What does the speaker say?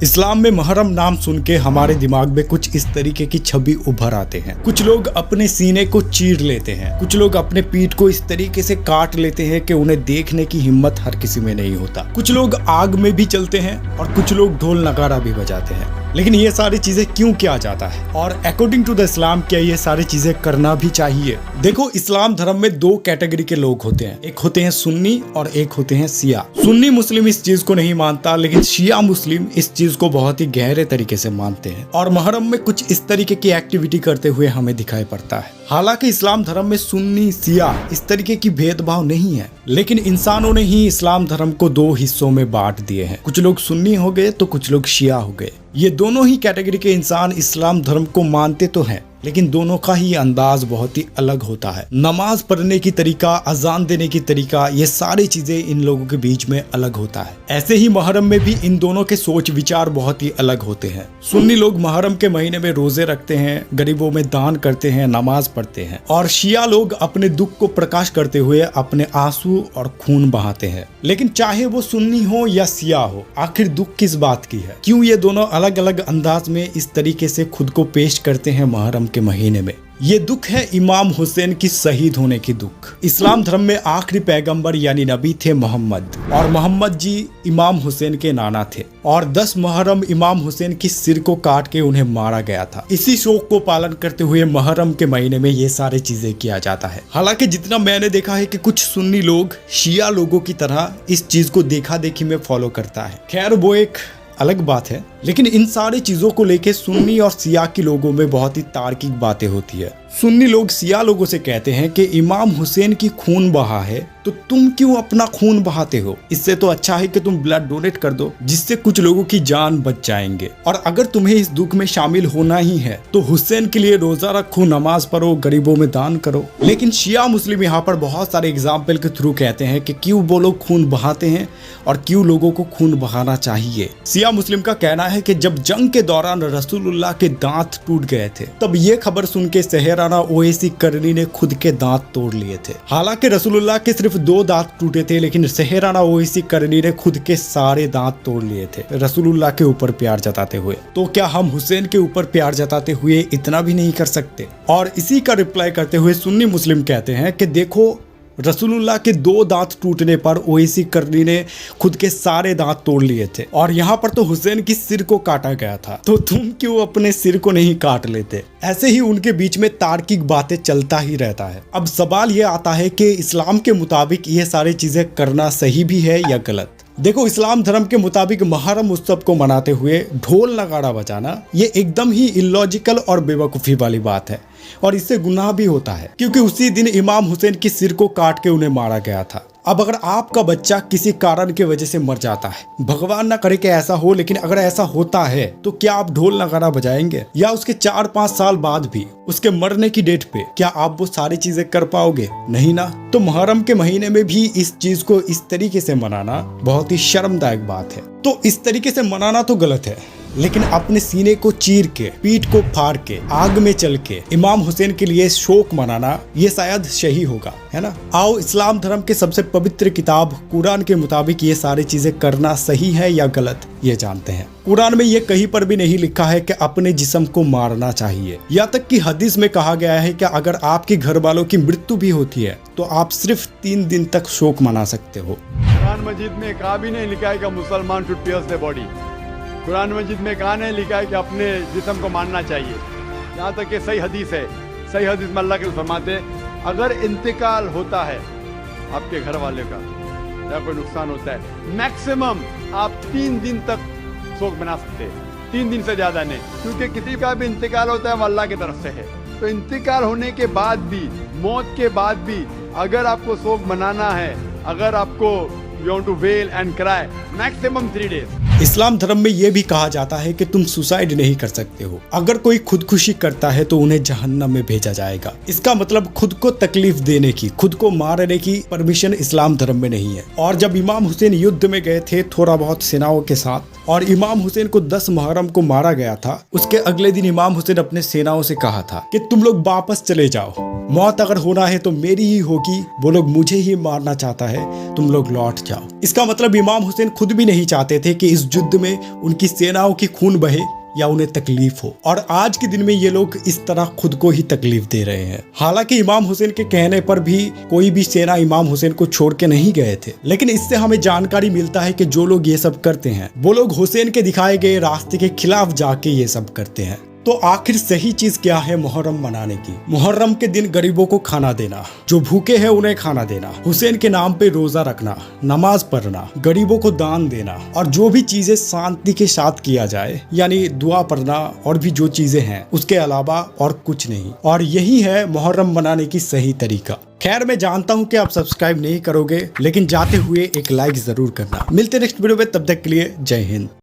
इस्लाम में मुहर्रम नाम सुन के हमारे दिमाग में कुछ इस तरीके की छवि उभर आते हैं। कुछ लोग अपने सीने को चीर लेते हैं, कुछ लोग अपने पीठ को इस तरीके से काट लेते हैं कि उन्हें देखने की हिम्मत हर किसी में नहीं होता। कुछ लोग आग में भी चलते हैं और कुछ लोग ढोल नगाड़ा भी बजाते हैं। लेकिन ये सारी चीजें क्यों किया जाता है और अकॉर्डिंग टू द इस्लाम क्या ये सारी चीजें करना भी चाहिए? देखो, इस्लाम धर्म में दो कैटेगरी के लोग होते हैं, एक होते हैं सुन्नी और एक होते हैं शिया। सुन्नी मुस्लिम इस चीज को नहीं मानता, लेकिन शिया मुस्लिम इस चीज को बहुत ही गहरे तरीके से मानते हैं और मुहर्रम में कुछ इस तरीके की एक्टिविटी करते हुए हमें दिखाई पड़ता है। हालांकि इस्लाम धर्म में सुन्नी शिया इस तरीके की भेदभाव नहीं है, लेकिन इंसानों ने ही इस्लाम धर्म को दो हिस्सों में बांट दिए हैं। कुछ लोग सुन्नी हो गए तो कुछ लोग शिया हो गए। ये दोनों ही कैटेगरी के इंसान इस्लाम धर्म को मानते तो हैं, लेकिन दोनों का ही अंदाज बहुत ही अलग होता है। नमाज पढ़ने की तरीका, अजान देने की तरीका, ये सारी चीजें इन लोगों के बीच में अलग होता है। ऐसे ही मुहर्रम में भी इन दोनों के सोच विचार बहुत ही अलग होते हैं। सुन्नी लोग मुहर्रम के महीने में रोजे रखते हैं, गरीबों में दान करते हैं, नमाज पढ़ते हैं, और शिया लोग अपने दुख को प्रकाश करते हुए अपने आंसू और खून बहाते हैं। लेकिन चाहे वो सुन्नी हो या शिया हो, आखिर दुख किस बात की है? क्यों ये दोनों अलग अलग अंदाज में इस तरीके से खुद को पेश करते हैं मुहर्रम के महीने में? ये दुख है इमाम हुसैन की शहीद होने की दुख। इस्लाम धर्म में आखिरी पैगंबर यानी नबी थे मोहम्मद, और मोहम्मद जी इमाम हुसैन के नाना थे, और 10 मुहर्रम इमाम हुसैन की सिर को काट के उन्हें मारा गया था। इसी शोक को पालन करते हुए मुहर्रम के महीने में ये सारी चीजें किया जाता है। हालांकि जितना मैंने देखा है कि कुछ सुन्नी लोग शिया लोगों की तरह इस चीज को देखा देखी में फॉलो करता है। खैर, वो एक अलग बात है, लेकिन इन सारी चीजों को लेके सुन्नी और शिया के लोगों में बहुत ही तार्किक बातें होती है। सुन्नी लोग शिया लोगों से कहते हैं कि इमाम हुसैन की खून बहा है तो तुम क्यों अपना खून बहाते हो? इससे तो अच्छा है कि तुम ब्लड डोनेट कर दो, जिससे कुछ लोगों की जान बच जाएंगे। और अगर तुम्हें इस दुख में शामिल होना ही है तो हुसैन के लिए रोजा रखो, नमाज पढ़ो, गरीबों में दान करो। लेकिन शिया मुस्लिम यहाँ पर बहुत सारे एग्जाम्पल के थ्रू कहते हैं कि क्यों वो लोग खून बहाते हैं और क्यों लोगों को खून बहाना चाहिए। शिया मुस्लिम का कहना है कि जब जंग के दौरान रसूलुल्लाह के दांत टूट गए थे, तब ये खबर सुन के सहराना ओवैसी करनी ने खुद के दांत तोड़ लिए थे। हालांकि रसूलुल्लाह के सिर्फ 2 दांत टूटे थे, लेकिन सहराना ओवैसी करनी ने खुद के सारे दांत तोड़ लिए थे रसूलुल्लाह के ऊपर प्यार जताते हुए। तो क्या हम हुसैन के ऊपर प्यार जताते हुए इतना भी नहीं कर सकते? और इसी का रिप्लाई करते हुए सुन्नी मुस्लिम कहते हैं कि देखो, रसूलुल्लाह के 2 दांत टूटने पर ओवैसी करनी ने खुद के सारे दांत तोड़ लिए थे, और यहाँ पर तो हुसैन की सिर को काटा गया था, तो तुम क्यों अपने सिर को नहीं काट लेते? ऐसे ही उनके बीच में तार्किक बातें चलता ही रहता है। अब सवाल ये आता है कि इस्लाम के मुताबिक ये सारी चीजें करना सही भी है या गलत? देखो, इस्लाम धर्म के मुताबिक मुहर्रम उत्सव को मनाते हुए ढोल नगाड़ा बजाना ये एकदम ही इलॉजिकल और बेवकूफ़ी वाली बात है, और इससे गुनाह भी होता है, क्योंकि उसी दिन इमाम हुसैन की सिर को काट के उन्हें मारा गया था। अब अगर आपका बच्चा किसी कारण की वजह से मर जाता है, भगवान ना करे कि ऐसा हो, लेकिन अगर ऐसा होता है तो क्या आप ढोल नगाड़ा बजाएंगे? या उसके 4-5 साल बाद भी उसके मरने की डेट पे क्या आप वो सारी चीजें कर पाओगे? नहीं ना। तो मुहर्रम के महीने में भी इस चीज को इस तरीके से मनाना बहुत ही शर्मदायक बात है। तो इस तरीके से मनाना तो गलत है, लेकिन अपने सीने को चीर के, पीठ को फाड़ के, आग में चल के इमाम हुसैन के लिए शोक मनाना ये शायद सही होगा, है ना? आओ, इस्लाम धर्म के सबसे पवित्र किताब कुरान के मुताबिक ये सारी चीजें करना सही है या गलत, ये जानते हैं। कुरान में ये कहीं पर भी नहीं लिखा है कि अपने जिस्म को मारना चाहिए। यहाँ तक कि हदीस में कहा गया है कि अगर आपके घर वालों की मृत्यु भी होती है तो आप सिर्फ 3 दिन तक शोक मना सकते हो। कुरान मजीद में कहा भी नहीं लिखा है कि मुसलमान should pierce the body. Quran Majeed में कहा नहीं लिखा है कि अपने जिस्म को मारना चाहिए। यहाँ तक कि सही हदीस है, सही हदीस में अल्लाह के फरमाते हैं, अगर इंतकाल होता है आपके घर वाले का या कोई नुकसान होता है, मैक्सिमम आप 3 दिन तक शोक मना सकते हैं, 3 दिन से ज्यादा नहीं, क्योंकि किसी का भी इंतकाल होता है वो अल्लाह की तरफ से है। तो इंतकाल होने के बाद भी, मौत के बाद भी अगर आपको शोक मनाना है, अगर आपको you want to wail and cry, maximum 3 days। इस्लाम धर्म में यह भी कहा जाता है कि तुम सुसाइड नहीं कर सकते हो। अगर कोई खुदकुशी करता है तो उन्हें जहन्नम में भेजा जाएगा। इसका मतलब खुद को तकलीफ देने की, खुद को मारने की परमिशन इस्लाम धर्म में नहीं है। और जब इमाम हुसैन युद्ध में गए थे थोड़ा बहुत सेनाओं के साथ, और इमाम हुसैन को 10 मुहर्रम को मारा गया था, उसके अगले दिन इमाम हुसैन अपने सेनाओं से कहा था कि तुम लोग वापस चले जाओ, मौत अगर होना है तो मेरी ही होगी, वो लोग मुझे ही मारना चाहता है, तुम लोग लौट जाओ। इसका मतलब इमाम हुसैन खुद भी नहीं चाहते थे कि इस युद्ध में उनकी सेनाओं की खून बहे या उन्हें तकलीफ हो। और आज के दिन में ये लोग इस तरह खुद को ही तकलीफ दे रहे हैं। हालांकि इमाम हुसैन के कहने पर भी कोई भी सेना इमाम हुसैन को छोड़ के नहीं गए थे, लेकिन इससे हमें जानकारी मिलता है कि जो लोग ये सब करते हैं वो लोग हुसैन के दिखाए गए रास्ते के खिलाफ जाके ये सब करते हैं। तो आखिर सही चीज क्या है मुहर्रम मनाने की? मुहर्रम के दिन गरीबों को खाना देना, जो भूखे हैं उन्हें खाना देना, हुसैन के नाम पे रोजा रखना, नमाज पढ़ना, गरीबों को दान देना और जो भी चीजें शांति के साथ किया जाए, यानी दुआ पढ़ना और भी जो चीजें हैं उसके अलावा और कुछ नहीं। और यही है मुहर्रम मनाने की सही तरीका। खैर, मैं जानता हूँ कि आप सब्सक्राइब नहीं करोगे, लेकिन जाते हुए एक लाइक जरूर करना। मिलते नेक्स्ट वीडियो में, तब तक के लिए जय हिंद।